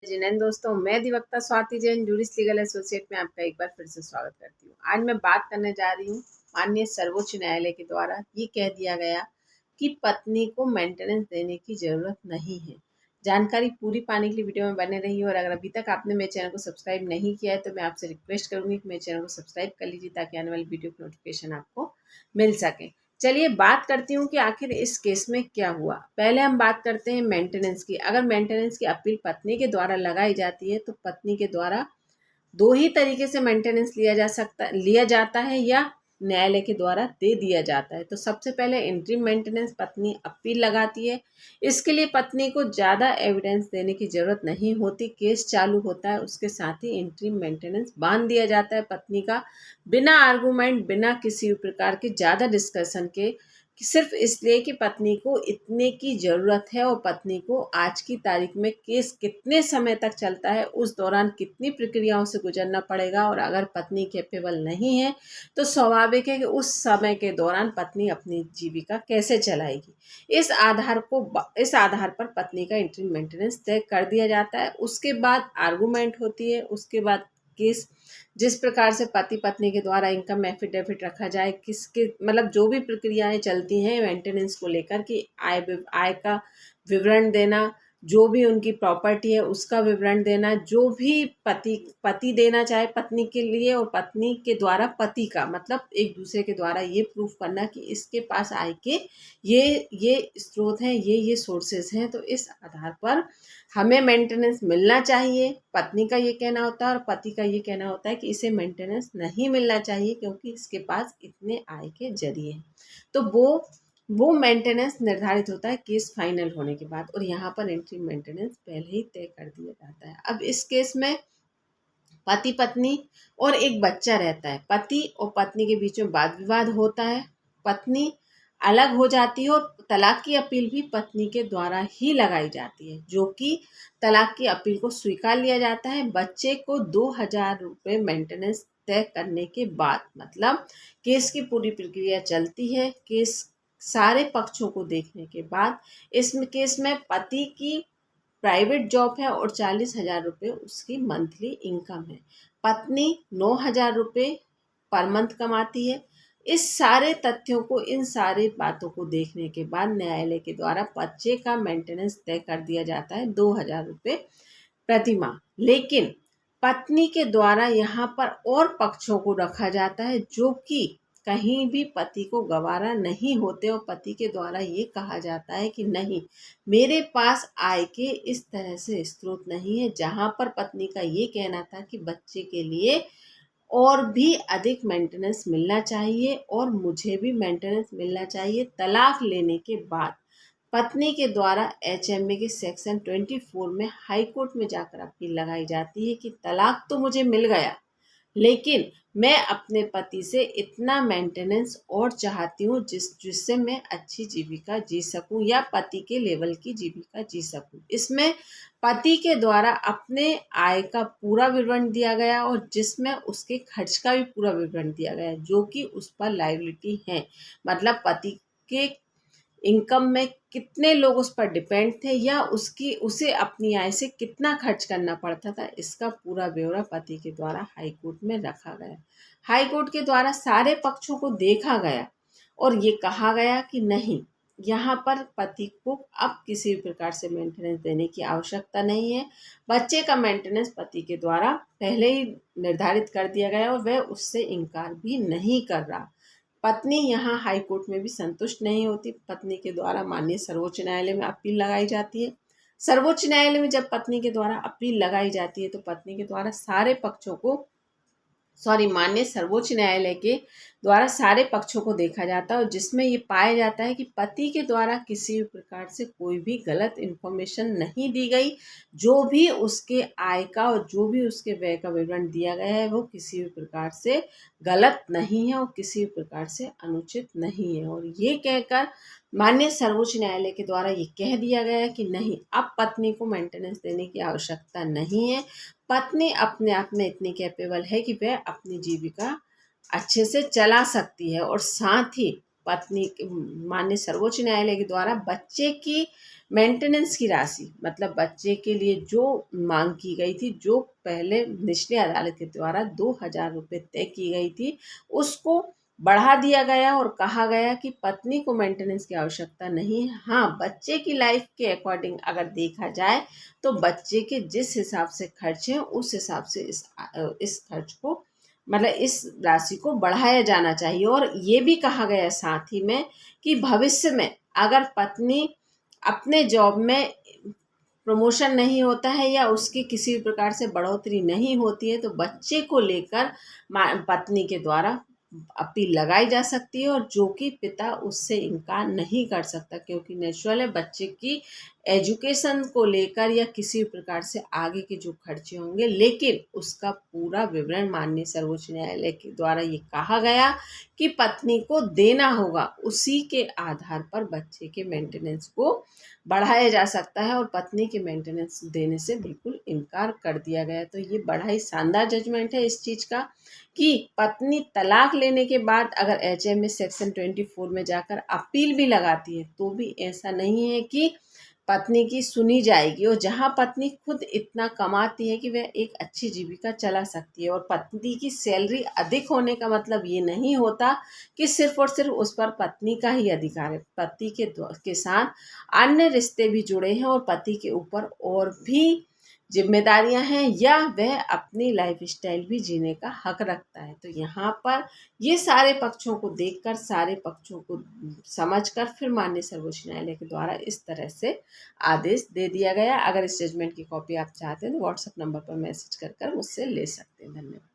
जी नैन दोस्तों, मैं अधिवक्ता Swati Jain juris legal associate में आपका एक बार फिर से स्वागत करती हूँ। आज मैं बात करने जा रही हूँ माननीय सर्वोच्च न्यायालय के द्वारा ये कह दिया गया कि पत्नी को मेंटेनेंस देने की जरूरत नहीं है। जानकारी पूरी पाने के लिए वीडियो में बने रही और अगर अभी तक आपने मेरे चैनल को सब्सक्राइब नहीं किया है तो मैं आपसे रिक्वेस्ट करूंगी कि मेरे चैनल को सब्सक्राइब कर लीजिए ताकि आने वाली वीडियो की नोटिफिकेशन आपको मिल सके। चलिए बात करती हूँ कि आखिर इस केस में क्या हुआ। पहले हम बात करते हैं मेंटेनेंस की। अगर मेंटेनेंस की अपील पत्नी के द्वारा लगाई जाती है तो पत्नी के द्वारा दो ही तरीके से मेंटेनेंस लिया जाता है या न्यायालय के द्वारा दे दिया जाता है। तो सबसे पहले इंटरिम मेंटेनेंस पत्नी अपील लगाती है। इसके लिए पत्नी को ज़्यादा एविडेंस देने की जरूरत नहीं होती। केस चालू होता है उसके साथ ही इंटरिम मेंटेनेंस बांध दिया जाता है पत्नी का, बिना आर्गूमेंट, बिना किसी प्रकार के ज़्यादा डिस्कशन के, कि सिर्फ इसलिए कि पत्नी को इतने की ज़रूरत है और पत्नी को आज की तारीख में केस कितने समय तक चलता है, उस दौरान कितनी प्रक्रियाओं से गुजरना पड़ेगा और अगर पत्नी कैपेबल नहीं है तो स्वाभाविक है कि उस समय के दौरान पत्नी अपनी जीविका कैसे चलाएगी। इस आधार पर पत्नी का इंटरिम मेंटेनेंस तय कर दिया जाता है। उसके बाद आर्गूमेंट होती है। उसके बाद केस जिस प्रकार से पति पत्नी के द्वारा इनकम एफिडेविट रखा जाए, किसके मतलब जो भी प्रक्रियाएं चलती हैं मेंटेनेंस को लेकर, कि आय का विवरण देना, जो भी उनकी प्रॉपर्टी है उसका विवरण देना, जो भी पति देना चाहे पत्नी के लिए और पत्नी के द्वारा पति का, मतलब एक दूसरे के द्वारा ये प्रूफ करना कि इसके पास आय के ये स्रोत हैं, ये सोर्सेज हैं। तो इस आधार पर हमें मेंटेनेंस मिलना चाहिए, पत्नी का ये कहना होता है, और पति का ये कहना होता है कि इसे मेंटेनेंस नहीं मिलना चाहिए क्योंकि इसके पास इतने आय के जरिए हैं। तो वो मेंटेनेंस निर्धारित होता है केस फाइनल होने के बाद, और यहाँ पर इंटरिम मेंटेनेंस पहले ही तय कर दिया जाता है। अब इस केस में पति पत्नी और एक बच्चा रहता है। पति और पत्नी के बीच में वाद विवाद होता है, पत्नी अलग हो जाती है और तलाक की अपील भी पत्नी के द्वारा ही लगाई जाती है, जो कि तलाक की अपील को स्वीकार लिया जाता है। बच्चे को 2,000 रुपये मेंटेनेंस तय करने के बाद, मतलब केस की पूरी प्रक्रिया चलती है, केस सारे पक्षों को देखने के बाद, इसमें केस में पति की प्राइवेट जॉब है और 40,000 रुपये उसकी मंथली इनकम है। पत्नी 9,000 रुपये पर मंथ कमाती है। इस सारे तथ्यों को, इन सारी बातों को देखने के बाद न्यायालय के द्वारा बच्चे का मेंटेनेंस तय कर दिया जाता है 2,000 रुपये प्रति माह। लेकिन पत्नी के द्वारा यहाँ पर और पक्षों को रखा जाता है जो कि कहीं भी पति को गवारा नहीं होते, और पति के द्वारा ये कहा जाता है कि नहीं, मेरे पास आय के इस तरह से स्रोत नहीं है। जहाँ पर पत्नी का ये कहना था कि बच्चे के लिए और भी अधिक मेंटेनेंस मिलना चाहिए और मुझे भी मेंटेनेंस मिलना चाहिए। तलाक लेने के बाद पत्नी के द्वारा HMA के सेक्शन 24 में हाई कोर्ट में जाकर अपील लगाई जाती है कि तलाक तो मुझे मिल गया, लेकिन मैं अपने पति से इतना मेंटेनेंस और चाहती हूँ जिससे मैं अच्छी जीविका जी सकूं या पति के लेवल की जीविका जी सकूं। इसमें पति के द्वारा अपने आय का पूरा विवरण दिया गया और जिसमें उसके खर्च का भी पूरा विवरण दिया गया जो कि उस पर लायबिलिटी है, मतलब पति के इनकम में कितने लोग उस पर डिपेंड थे या उसे अपनी आय से कितना खर्च करना पड़ता था, इसका पूरा ब्यौरा पति के द्वारा हाई कोर्ट में रखा गया। हाई कोर्ट के द्वारा सारे पक्षों को देखा गया और ये कहा गया कि नहीं, यहाँ पर पति को अब किसी भी प्रकार से मेंटेनेंस देने की आवश्यकता नहीं है। बच्चे का मेंटेनेंस पति के द्वारा पहले ही निर्धारित कर दिया गया और वह उससे इनकार भी नहीं कर रहा। पत्नी यहाँ हाई कोर्ट में भी संतुष्ट नहीं होती। पत्नी के द्वारा माननीय सर्वोच्च न्यायालय में अपील लगाई जाती है। सर्वोच्च न्यायालय में जब पत्नी के द्वारा अपील लगाई जाती है तो पत्नी के द्वारा सारे पक्षों को माननीय सर्वोच्च न्यायालय के द्वारा सारे पक्षों को देखा जाता है और जिसमें ये पाया जाता है कि पति के द्वारा किसी भी प्रकार से कोई भी गलत इन्फॉर्मेशन नहीं दी गई। जो भी उसके आय का और जो भी उसके व्यय का विवरण दिया गया है वो किसी भी प्रकार से गलत नहीं है और किसी भी प्रकार से अनुचित नहीं है। और ये कहकर माननीय सर्वोच्च न्यायालय के द्वारा ये कह दिया गया है कि नहीं, अब पत्नी को मेंटेनेंस देने की आवश्यकता नहीं है। पत्नी अपने आप में इतनी कैपेबल है कि वह अपनी जीविका अच्छे से चला सकती है और साथ ही पत्नी माननीय सर्वोच्च न्यायालय के द्वारा बच्चे की मेंटेनेंस की राशि मतलब बच्चे के लिए जो मांग की गई थी, जो पहले निचली अदालत के द्वारा 2,000 रुपये तय की गई थी, उसको बढ़ा दिया गया और कहा गया कि पत्नी को मेंटेनेंस की आवश्यकता नहीं है। हाँ, बच्चे की लाइफ के अकॉर्डिंग अगर देखा जाए तो बच्चे के जिस हिसाब से खर्च हैं उस हिसाब से इस खर्च को मतलब इस राशि को बढ़ाया जाना चाहिए। और ये भी कहा गया साथ ही में कि भविष्य में अगर पत्नी अपने जॉब में प्रमोशन नहीं होता है या उसकी किसी भी प्रकार से बढ़ोतरी नहीं होती है तो बच्चे को लेकर पत्नी के द्वारा अपील लगाई जा सकती है, और जो कि पिता उससे इनकार नहीं कर सकता, क्योंकि नेचुरल है बच्चे की एजुकेशन को लेकर या किसी प्रकार से आगे के जो खर्चे होंगे, लेकिन उसका पूरा विवरण माननीय सर्वोच्च न्यायालय के द्वारा ये कहा गया कि पत्नी को देना होगा। उसी के आधार पर बच्चे के मेंटेनेंस को बढ़ाया जा सकता है और पत्नी के मेंटेनेंस देने से बिल्कुल इनकार कर दिया गया। तो ये बड़ा ही शानदार जजमेंट है इस चीज़ का कि पत्नी तलाक लेने के बाद अगर HMA सेक्शन 24 में जाकर अपील भी लगाती है तो भी ऐसा नहीं है कि पत्नी की सुनी जाएगी। और जहाँ पत्नी खुद इतना कमाती है कि वह एक अच्छी जीविका चला सकती है, और पत्नी की सैलरी अधिक होने का मतलब ये नहीं होता कि सिर्फ और सिर्फ उस पर पत्नी का ही अधिकार है। पति के साथ अन्य रिश्ते भी जुड़े हैं और पति के ऊपर और भी जिम्मेदारियां हैं या वह अपनी लाइफ स्टाइल भी जीने का हक रखता है। तो यहाँ पर ये सारे पक्षों को देखकर, सारे पक्षों को समझकर फिर माननीय सर्वोच्च न्यायालय के द्वारा इस तरह से आदेश दे दिया गया। अगर इस जजमेंट की कॉपी आप चाहते हैं तो व्हाट्सएप नंबर पर मैसेज कर मुझसे ले सकते हैं। धन्यवाद।